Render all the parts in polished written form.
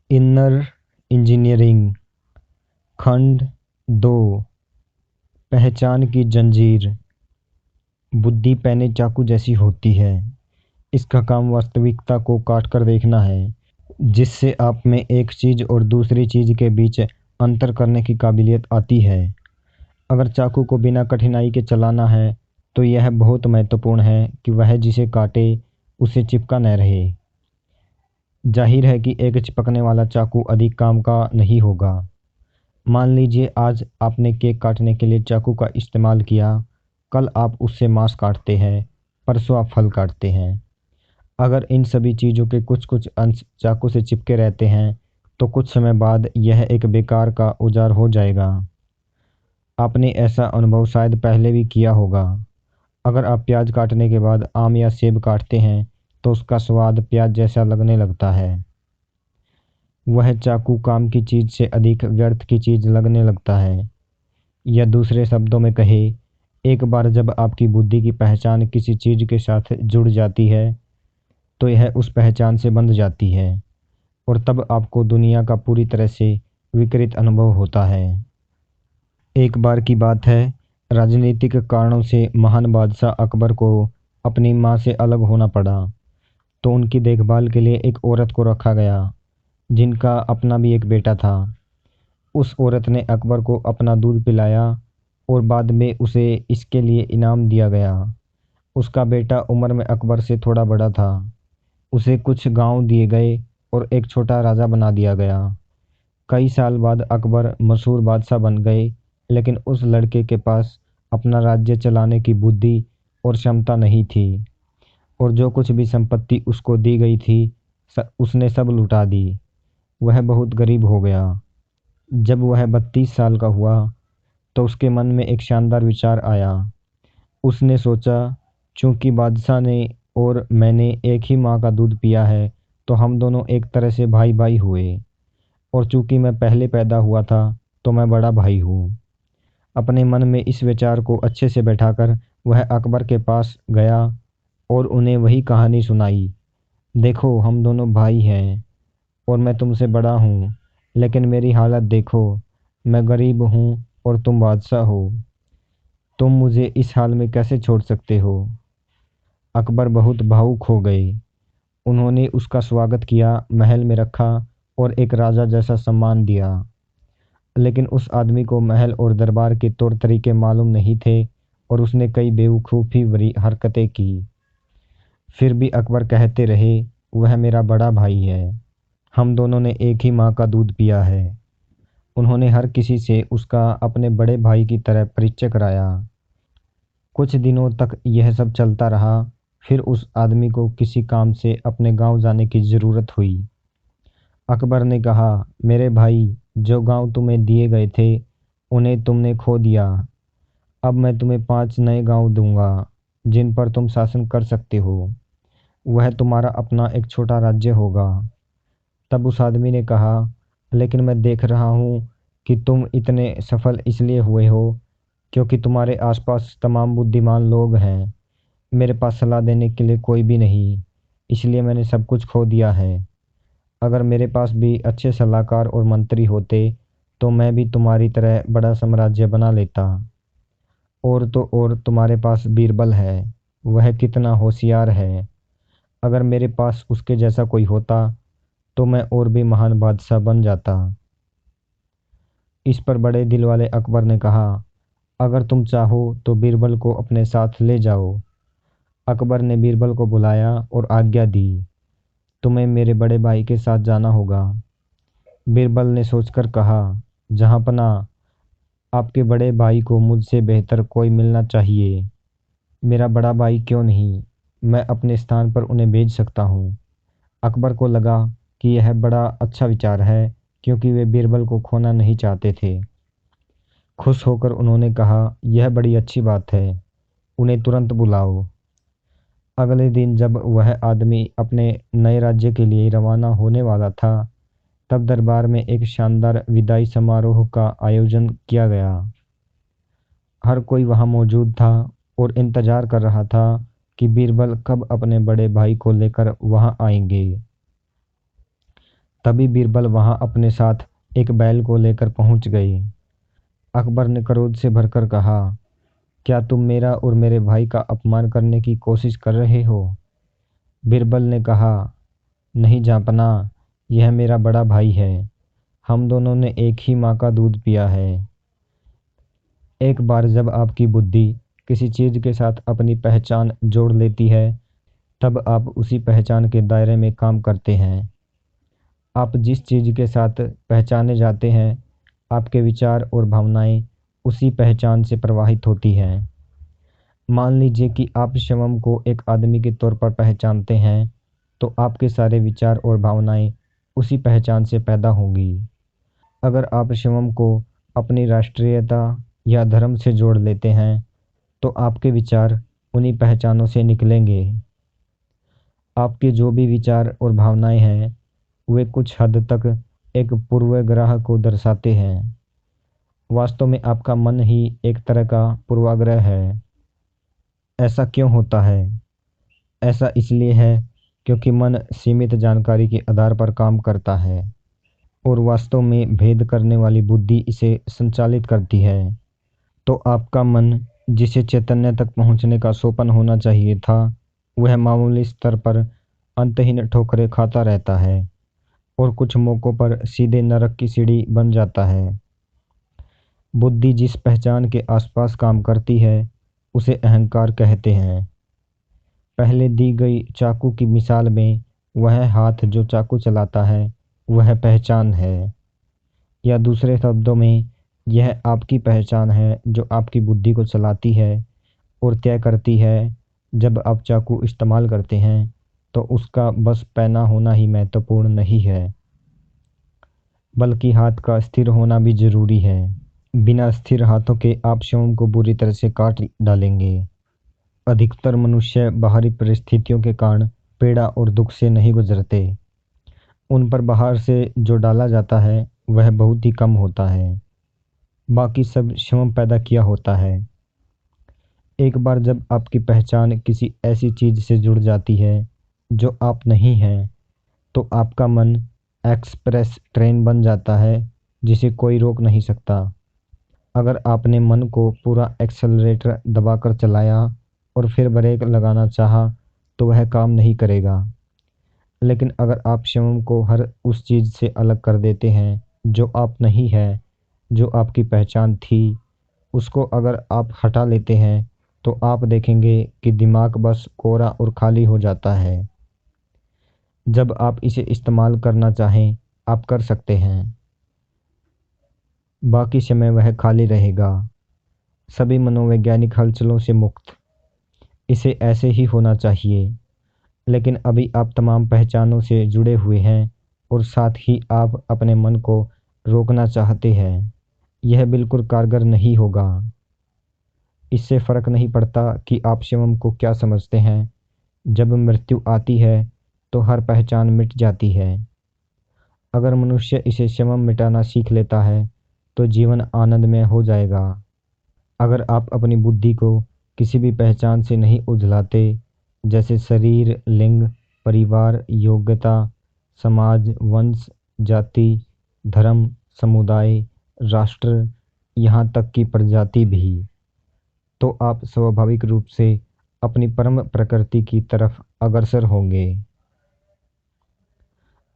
Inner engineering खंड 2। पहचान की जंजीर। बुद्धि पैने चाकू जैसी होती है। इसका काम वास्तविकता को काट कर देखना है, जिससे आप में एक चीज और दूसरी चीज के बीच अंतर करने की काबिलियत आती है। अगर चाकू को बिना कठिनाई के चलाना है तो यह बहुत महत्वपूर्ण है कि वह जिसे काटे उसे चिपका न रहे। जाहिर है कि एक चिपकने वाला चाकू अधिक काम का नहीं होगा। मान लीजिए आज आपने केक काटने के लिए चाकू का इस्तेमाल किया, कल आप उससे मांस काटते हैं, परसों आप फल काटते हैं। अगर इन सभी चीज़ों के कुछ कुछ अंश चाकू से चिपके रहते हैं तो कुछ समय बाद यह एक बेकार का औजार हो जाएगा। आपने ऐसा अनुभव शायद पहले भी किया होगा। अगर आप प्याज काटने के बाद आम या सेब काटते हैं तो उसका स्वाद प्याज जैसा लगने लगता है। वह चाकू काम की चीज से अधिक व्यर्थ की चीज लगने लगता है। या दूसरे शब्दों में कहे, एक बार जब आपकी बुद्धि की पहचान किसी चीज के साथ जुड़ जाती है तो यह उस पहचान से बंध जाती है और तब आपको दुनिया का पूरी तरह से विकृत अनुभव होता है। एक बार की बात है, राजनीतिक कारणों से महान बादशाह अकबर को अपनी मां से अलग होना पड़ा, तो उनकी देखभाल के लिए एक औरत को रखा गया, जिनका अपना भी एक बेटा था। उस औरत ने अकबर को अपना दूध पिलाया और बाद में उसे इसके लिए इनाम दिया गया। उसका बेटा उम्र में अकबर से थोड़ा बड़ा था। उसे कुछ गांव दिए गए और एक छोटा राजा बना दिया गया। कई साल बाद अकबर मशहूर बादशाह बन गए, लेकिन उस लड़के के पास अपना राज्य चलाने की बुद्धि और क्षमता नहीं थी, और जो कुछ भी संपत्ति उसको दी गई थी उसने सब लुटा दी। वह बहुत गरीब हो गया। जब वह 32 साल का हुआ तो उसके मन में एक शानदार विचार आया। उसने सोचा, चूंकि बादशाह ने और मैंने एक ही माँ का दूध पिया है तो हम दोनों एक तरह से भाई भाई हुए, और चूंकि मैं पहले पैदा हुआ था तो मैं बड़ा भाई हूँ। अपने मन में इस विचार को अच्छे से बैठाकर वह अकबर के पास गया और उन्हें वही कहानी सुनाई। देखो, हम दोनों भाई हैं और मैं तुमसे बड़ा हूँ, लेकिन मेरी हालत देखो, मैं गरीब हूँ और तुम बादशाह हो। तुम मुझे इस हाल में कैसे छोड़ सकते हो? अकबर बहुत भावुक हो गए। उन्होंने उसका स्वागत किया, महल में रखा और एक राजा जैसा सम्मान दिया। लेकिन उस आदमी को महल और दरबार के तौर तरीके मालूम नहीं थे और उसने कई बेवकूफ़ी भरी हरकतें की। फिर भी अकबर कहते रहे, वह मेरा बड़ा भाई है, हम दोनों ने एक ही माँ का दूध पिया है। उन्होंने हर किसी से उसका अपने बड़े भाई की तरह परिचय कराया। कुछ दिनों तक यह सब चलता रहा। फिर उस आदमी को किसी काम से अपने गांव जाने की ज़रूरत हुई। अकबर ने कहा, मेरे भाई, जो गांव तुम्हें दिए गए थे उन्हें तुमने खो दिया। अब मैं तुम्हें 5 नए गांव दूंगा जिन पर तुम शासन कर सकते हो। वह तुम्हारा अपना एक छोटा राज्य होगा। तब उस आदमी ने कहा, लेकिन मैं देख रहा हूँ कि तुम इतने सफल इसलिए हुए हो क्योंकि तुम्हारे आसपास तमाम बुद्धिमान लोग हैं। मेरे पास सलाह देने के लिए कोई भी नहीं, इसलिए मैंने सब कुछ खो दिया है। अगर मेरे पास भी अच्छे सलाहकार और मंत्री होते तो मैं भी तुम्हारी तरह बड़ा साम्राज्य बना लेता। और तो और तुम्हारे पास बीरबल है, वह कितना होशियार है। अगर मेरे पास उसके जैसा कोई होता तो मैं और भी महान बादशाह बन जाता। इस पर बड़े दिल वाले अकबर ने कहा, अगर तुम चाहो तो बीरबल को अपने साथ ले जाओ। अकबर ने बीरबल को बुलाया और आज्ञा दी, तुम्हें मेरे बड़े भाई के साथ जाना होगा। बीरबल ने सोचकर कहा, जहाँपना, आपके बड़े भाई को मुझसे बेहतर कोई मिलना चाहिए। मेरा बड़ा भाई क्यों नहीं, मैं अपने स्थान पर उन्हें भेज सकता हूँ। अकबर को लगा कि यह बड़ा अच्छा विचार है, क्योंकि वे बीरबल को खोना नहीं चाहते थे। खुश होकर उन्होंने कहा, यह बड़ी अच्छी बात है, उन्हें तुरंत बुलाओ। अगले दिन जब वह आदमी अपने नए राज्य के लिए रवाना होने वाला था, तब दरबार में एक शानदार विदाई समारोह का आयोजन किया गया। हर कोई वहां मौजूद था और इंतजार कर रहा था कि बीरबल कब अपने बड़े भाई को लेकर वहां आएंगे। तभी बीरबल वहां अपने साथ एक बैल को लेकर पहुंच गई। अकबर ने क्रोध से भरकर कहा, क्या तुम मेरा और मेरे भाई का अपमान करने की कोशिश कर रहे हो? बीरबल ने कहा, नहीं जापना, यह मेरा बड़ा भाई है। हम दोनों ने एक ही माँ का दूध पिया है। एक बार जब आपकी बुद्धि किसी चीज के साथ अपनी पहचान जोड़ लेती है, तब आप उसी पहचान के दायरे में काम करते हैं। आप जिस चीज के साथ पहचाने जाते हैं, आपके विचार और भावनाएं उसी पहचान से प्रवाहित होती हैं। मान लीजिए कि आप शिवम को एक आदमी के तौर पर पहचानते हैं, तो आपके सारे विचार और भावनाएं उसी पहचान से पैदा होंगी। अगर आप शिवम को अपनी राष्ट्रीयता या धर्म से जोड़ लेते हैं, तो आपके विचार उन्हीं पहचानों से निकलेंगे। आपके जो भी विचार और भावनाएं हैं, वे कुछ हद तक एक पूर्वाग्रह को दर्शाते हैं। वास्तव में आपका मन ही एक तरह का पूर्वाग्रह है। ऐसा क्यों होता है? ऐसा इसलिए है क्योंकि मन सीमित जानकारी के आधार पर काम करता है और वास्तव में भेद करने वाली बुद्धि इसे संचालित करती है। तो आपका मन, जिसे चैतन्य तक पहुंचने का सोपान होना चाहिए था, वह मामूली स्तर पर अंतहीन ठोकरें खाता रहता है और कुछ मौकों पर सीधे नरक की सीढ़ी बन जाता है। बुद्धि जिस पहचान के आसपास काम करती है, उसे अहंकार कहते हैं। पहले दी गई चाकू की मिसाल में वह हाथ जो चाकू चलाता है, वह पहचान है। या दूसरे शब्दों में, यह आपकी पहचान है जो आपकी बुद्धि को चलाती है और तय करती है। जब आप चाकू इस्तेमाल करते हैं, तो उसका बस पैना होना ही महत्वपूर्ण नहीं है, बल्कि हाथ का स्थिर होना भी जरूरी है। बिना स्थिर हाथों के आप शिवम को बुरी तरह से काट डालेंगे। अधिकतर मनुष्य बाहरी परिस्थितियों के कारण पीड़ा और दुख से नहीं गुजरते। उन पर बाहर से जो डाला जाता है, वह बहुत ही कम होता है। बाकी सब शिवम पैदा किया होता है। एक बार जब आपकी पहचान किसी ऐसी चीज से जुड़ जाती है जो आप नहीं हैं, तो आपका मन एक्सप्रेस ट्रेन बन जाता है जिसे कोई रोक नहीं सकता। अगर आपने मन को पूरा एक्सेलरेटर दबाकर चलाया और फिर ब्रेक लगाना चाहा, तो वह काम नहीं करेगा। लेकिन अगर आप शिवम को हर उस चीज से अलग कर देते हैं जो आप नहीं है, जो आपकी पहचान थी, उसको अगर आप हटा लेते हैं, तो आप देखेंगे कि दिमाग बस कोरा और खाली हो जाता है। जब आप इसे इस्तेमाल करना चाहें, आप कर सकते हैं। बाकी समय वह खाली रहेगा, सभी मनोवैज्ञानिक हलचलों से मुक्त। इसे ऐसे ही होना चाहिए। लेकिन अभी आप तमाम पहचानों से जुड़े हुए हैं और साथ ही आप अपने मन को रोकना चाहते हैं। यह बिल्कुल कारगर नहीं होगा। इससे फर्क नहीं पड़ता कि आप शिवम को क्या समझते हैं। जब मृत्यु आती है, तो हर पहचान मिट जाती है। अगर मनुष्य इसे शिवम मिटाना सीख लेता है, तो जीवन आनंदमय हो जाएगा। अगर आप अपनी बुद्धि को किसी भी पहचान से नहीं उझलाते, जैसे शरीर, लिंग, परिवार, योग्यता, समाज, वंश, जाति, धर्म, समुदाय, राष्ट्र, यहाँ तक कि प्रजाति भी, तो आप स्वाभाविक रूप से अपनी परम प्रकृति की तरफ अग्रसर होंगे।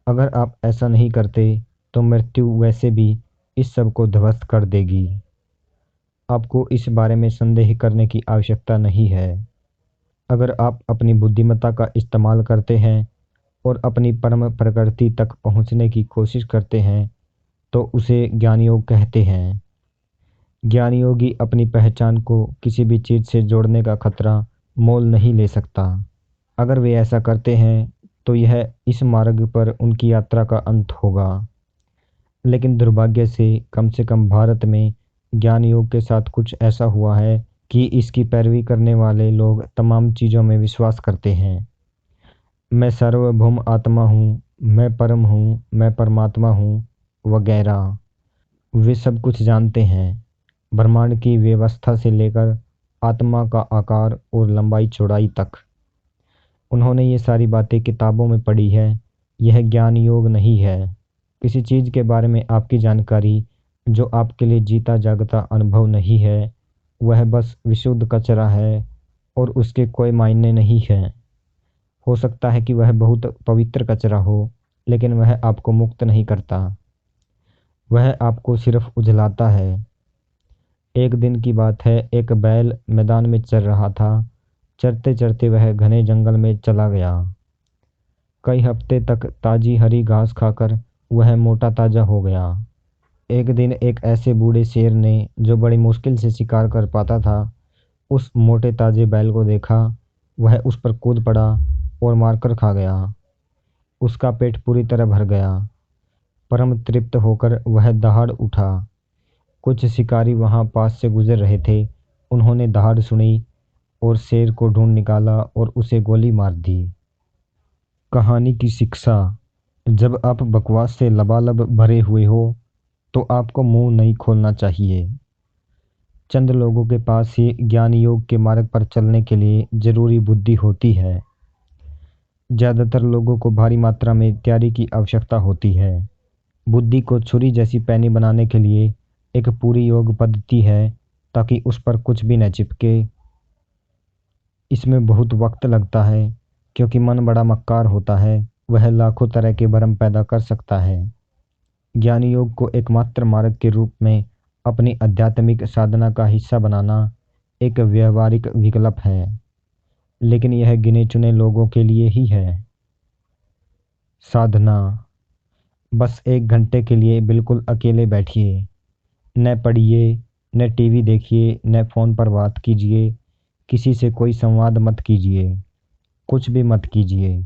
अगर आप ऐसा नहीं करते, तो मृत्यु वैसे भी इस सब को ध्वस्त कर देगी। आपको इस बारे में संदेह करने की आवश्यकता नहीं है। अगर आप अपनी बुद्धिमत्ता का इस्तेमाल करते हैं और अपनी परम प्रकृति तक पहुंचने की कोशिश करते हैं, तो उसे ज्ञान योग कहते हैं। ज्ञान योगी अपनी पहचान को किसी भी चीज से जोड़ने का खतरा मोल नहीं ले सकता। अगर वे ऐसा करते हैं, तो यह इस मार्ग पर उनकी यात्रा का अंत होगा। लेकिन दुर्भाग्य से कम भारत में ज्ञान योग के साथ कुछ ऐसा हुआ है कि इसकी पैरवी करने वाले लोग तमाम चीज़ों में विश्वास करते हैं। मैं सार्वभौम आत्मा हूँ, मैं परम हूँ, मैं परमात्मा हूँ, वगैरह। वे सब कुछ जानते हैं, ब्रह्मांड की व्यवस्था से लेकर आत्मा का आकार और लंबाई चौड़ाई तक। उन्होंने ये सारी बातें किताबों में पढ़ी है। यह ज्ञान योग नहीं है। किसी चीज़ के बारे में आपकी जानकारी जो आपके लिए जीता जागता अनुभव नहीं है, वह बस विशुद्ध कचरा है और उसके कोई मायने नहीं है। हो सकता है कि वह बहुत पवित्र कचरा हो, लेकिन वह आपको मुक्त नहीं करता। वह आपको सिर्फ उजलाता है। एक दिन की बात है, एक बैल मैदान में चर रहा था। चरते चरते वह घने जंगल में चला गया। कई हफ्ते तक ताजी हरी घास खाकर वह मोटा ताजा हो गया। एक दिन एक ऐसे बूढ़े शेर ने, जो बड़ी मुश्किल से शिकार कर पाता था, उस मोटे ताजे बैल को देखा। वह उस पर कूद पड़ा और मारकर खा गया। उसका पेट पूरी तरह भर गया। परम तृप्त होकर वह दहाड़ उठा। कुछ शिकारी वहां पास से गुजर रहे थे। उन्होंने दहाड़ सुनी और शेर को ढूंढ निकाला और उसे गोली मार दी। कहानी की शिक्षा। जब आप बकवास से लबालब भरे हुए हो तो आपको मुंह नहीं खोलना चाहिए। चंद लोगों के पास ही ज्ञान योग के मार्ग पर चलने के लिए जरूरी बुद्धि होती है। ज्यादातर लोगों को भारी मात्रा में तैयारी की आवश्यकता होती है। बुद्धि को छुरी जैसी पैनी बनाने के लिए एक पूरी योग पद्धति है, ताकि उस पर कुछ भी न चिपके। इसमें बहुत वक्त लगता है, क्योंकि मन बड़ा मक्कार होता है। वह लाखों तरह के भ्रम पैदा कर सकता है। ज्ञान योग को एकमात्र मार्ग के रूप में अपनी आध्यात्मिक साधना का हिस्सा बनाना एक व्यवहारिक विकल्प है, लेकिन यह गिने चुने लोगों के लिए ही है। साधना। बस 1 घंटे के लिए बिल्कुल अकेले बैठिए। न पढ़िए, न टीवी देखिए, न फोन पर बात कीजिए। किसी से कोई संवाद मत कीजिए। कुछ भी मत कीजिए।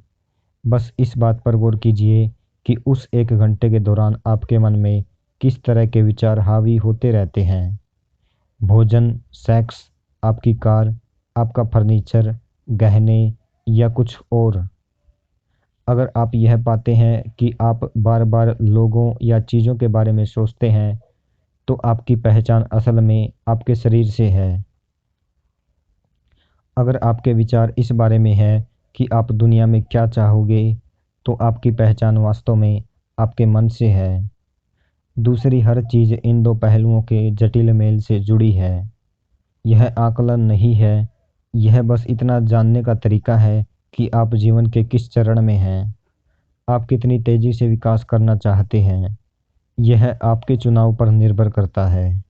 बस इस बात पर गौर कीजिए कि उस 1 घंटे के दौरान आपके मन में किस तरह के विचार हावी होते रहते हैं। भोजन, सेक्स, आपकी कार, आपका फर्नीचर, गहने या कुछ और। अगर आप यह पाते हैं कि आप बार बार लोगों या चीज़ों के बारे में सोचते हैं, तो आपकी पहचान असल में आपके शरीर से है। अगर आपके विचार इस बारे में है कि आप दुनिया में क्या चाहोगे, तो आपकी पहचान वास्तव में आपके मन से है। दूसरी हर चीज़ इन दो पहलुओं के जटिल मेल से जुड़ी है। यह आकलन नहीं है, यह बस इतना जानने का तरीका है कि आप जीवन के किस चरण में हैं। आप कितनी तेजी से विकास करना चाहते हैं, यह आपके चुनाव पर निर्भर करता है।